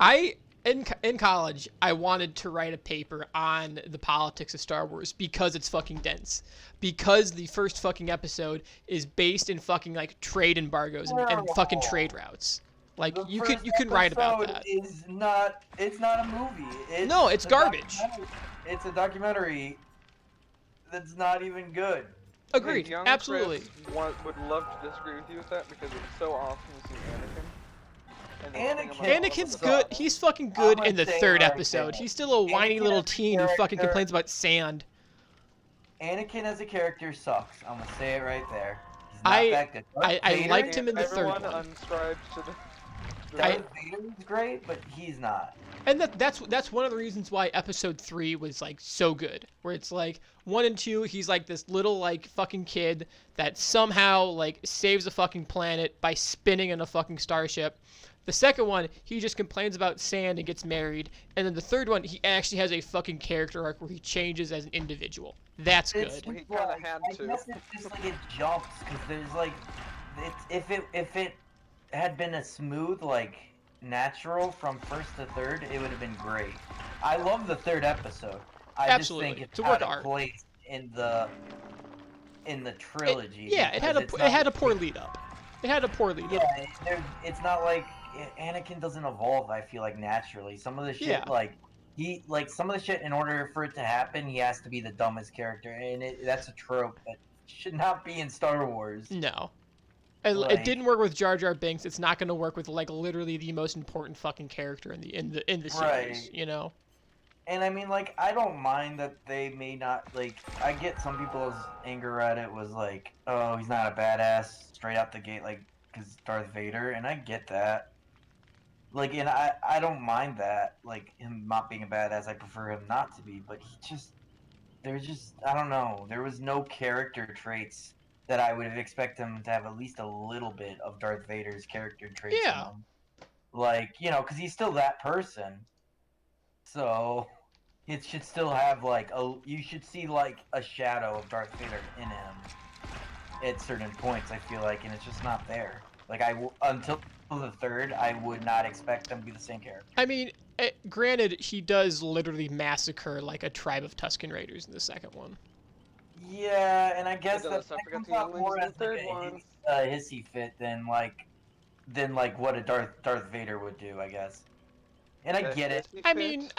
I in college, I wanted to write a paper on the politics of Star Wars because it's fucking dense. Because the first fucking episode is based in fucking like trade embargoes and fucking Terrible. trade routes. Like The you first can write about episode that. is not. It's not a movie. No, it's A garbage. documentary. It's a documentary that's not even good. Hey, Agreed. young Absolutely. Chris would love to disagree with you with that because it's so awesome to see Anakin. And the thing about all of Anakin's it- good. He's fucking good I'm in the gonna say third right episode. there. He's still a whiny Anakin little as a teen who fucking character- complains about sand. Anakin as a character sucks. I'm gonna say it right there. He's not I- that good. I Vader- liked him in the third Everyone one. unscribed to the. Darth Vader is great, but he's not. And that's one of the reasons why episode 3 was like so good. Where it's like 1 and 2, he's like this little like fucking kid that somehow like saves a fucking planet by spinning in a fucking starship. The second one, he just complains about sand and gets married. And then the third one, he actually has a fucking character arc where he changes as an individual. That's It's good. Well, he just kinda like- had I to. guess it's just like it jumps because there's like, if it had been a smooth like natural from first to third, it would have been great. I love the third episode. I Absolutely. just think It's it's a work out of of art. place in the trilogy. Yeah, it had a because it's it had a not- poor lead up. It had a poor lead up. Yeah, it's not like Anakin doesn't evolve. I feel like naturally, some of the shit Yeah. like some of the shit in order for it to happen, he has to be the dumbest character, and that's a trope that should not be in Star Wars. No. It Like- didn't work with Jar Jar Binks. It's not going to work with like literally the most important fucking character in the series, Right. you know. And I mean, like, I don't mind that they may not like. I get some people's anger at it was like, oh, he's not a badass straight out the gate, like, because Darth Vader, and I get that. Like, and I don't mind that, like him not being a badass. I prefer him not to be, but there's just I don't know. There was no character traits that I would have expected him to have at least a little bit of Darth Vader's character traits Yeah. in him. Like, because he's still that person. So it should still have like you should see like a shadow of Darth Vader in him at certain points. I feel like, and it's just not there. Like until the third, I would not expect them to be the same character. I mean, granted, he does literally massacre like a tribe of Tusken Raiders in the second one. Yeah, and I guess It that does. I forgot comes the out more younglings as in the like third one. a hissy fit than like what a Darth Vader would do, I guess. And I get it. I mean,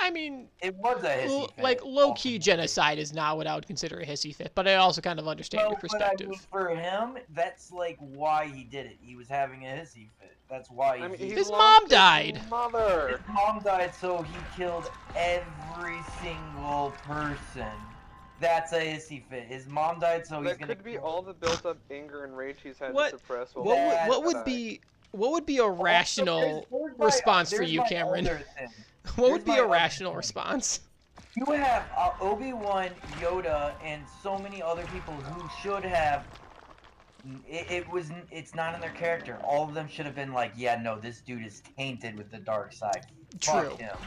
It was a hissy fit. like low-key genocide is not what I would consider a hissy fit, but I also kind of understand your But I perspective. mean, for him, that's like why he did it. He was having a hissy fit. That's why I mean, he. he His loved mom his died. Mother. His mom died, so he killed every single person. That's a hissy fit. His mom died, so he's That gonna. could be all the built-up anger and rage he's had What- to suppress. While What That- would be a rational There's my- response for there's you, my Cameron? other thing. What would Here's be my a other rational thing. response? You have Obi-Wan, Yoda, and so many other people who should have. It's not in their character. All of them should have been like, yeah, no, this dude is tainted with the dark side. True. Fuck him.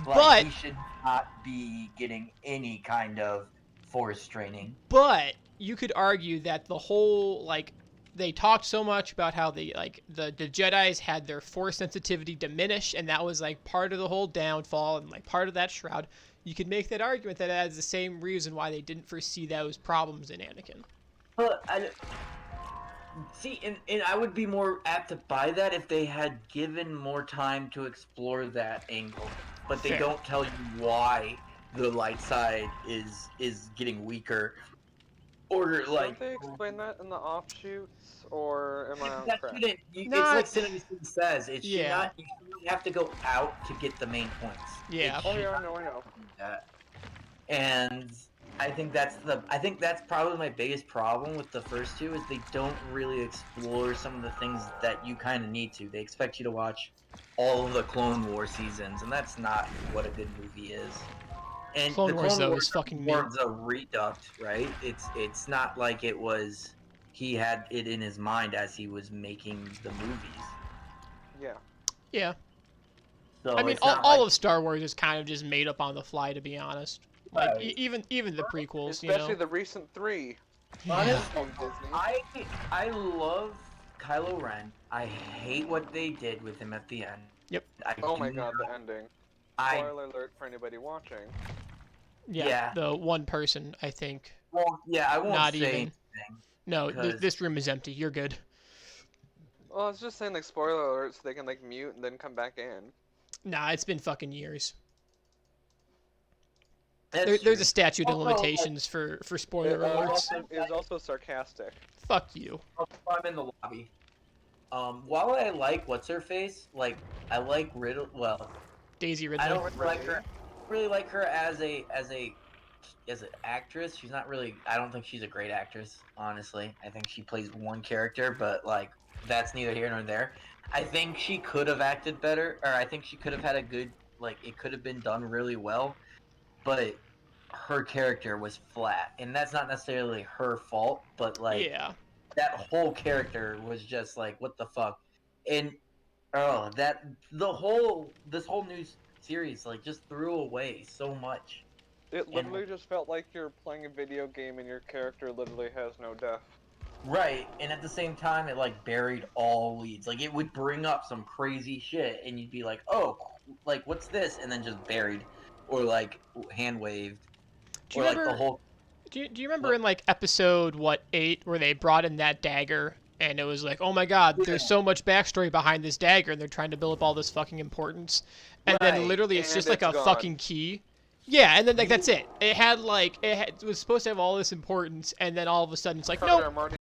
But- Like, he should not be getting any kind of force training. But you could argue that the whole like they talked so much about how the Jedis had their force sensitivity diminish, and that was like part of the whole downfall and like part of that shroud. You could make that argument that that's the same reason why they didn't foresee those problems in Anakin. But see, and I would be more apt to buy that if they had given more time to explore that angle. But they Fair. don't tell you why the light side is getting weaker, or like. Don't they explain that in the offshoots, or am I on That crap? shouldn't. Not- It's like Cinema says. It should Yeah. not. You shouldn't have to go out to get the main points. Yeah. It Oh should yeah, I not know, I know. do that. And I think that's probably my biggest problem with the first two is they don't really explore some of the things that you kind of need to. They expect you to watch all of the Clone War seasons, and that's not what a good movie is. And Clone the Wars, Clone though, Wars is fucking was a reduct, right? It's not like it was he had it in his mind as he was making the movies. Yeah. Yeah. So I mean, it's all, not all like- of Star Wars is kind of just made up on the fly, to be honest. Like Right. even the prequels, Especially you know. the recent 3 Yeah. from Disney. I love Kylo Ren. I hate what they did with him at the end. Oh my god, the ending. I Spoiler alert for anybody watching. Yeah, Yeah. the one person, I think. well, yeah, I won't Not say even. anything. No, Because- this room is empty. You're good. Well, I was just saying like spoiler alert so they can like mute and then come back in. Nah, it's been fucking years. That's There's true. a statute of Also, like- limitations for spoiler It alerts. was also sarcastic. Fuck you. I'm in the lobby. While I like what's her face, like I like Riddle. Well, Daisy I Ridley. don't really like her. Really like her as an actress. She's not really. I don't think she's a great actress. Honestly, I think she plays one character, but like that's neither here nor there. I think she could have acted better, or I think she could have had a good. Like it could have been done really well, but her character was flat, and that's not necessarily her fault. But like Yeah. that whole character was just like what the fuck, and this whole new series like just threw away so much. It literally just felt like you're playing a video game and your character literally has no depth. Right, and at the same time it like buried all leads. Like it would bring up some crazy shit and you'd be like, oh, like what's this, and then just buried or like hand waved Do you or like remember? the whole Do you remember What? in like episode 8 where they brought in that dagger and it was like, oh my god, there's so much backstory behind this dagger and they're trying to build up all this fucking importance, and then Right, literally it's and just like it's a gone. fucking key. Yeah, and then like that's it. It was supposed to have all this importance, and then all of a sudden it's like, Carter, nope. I'm already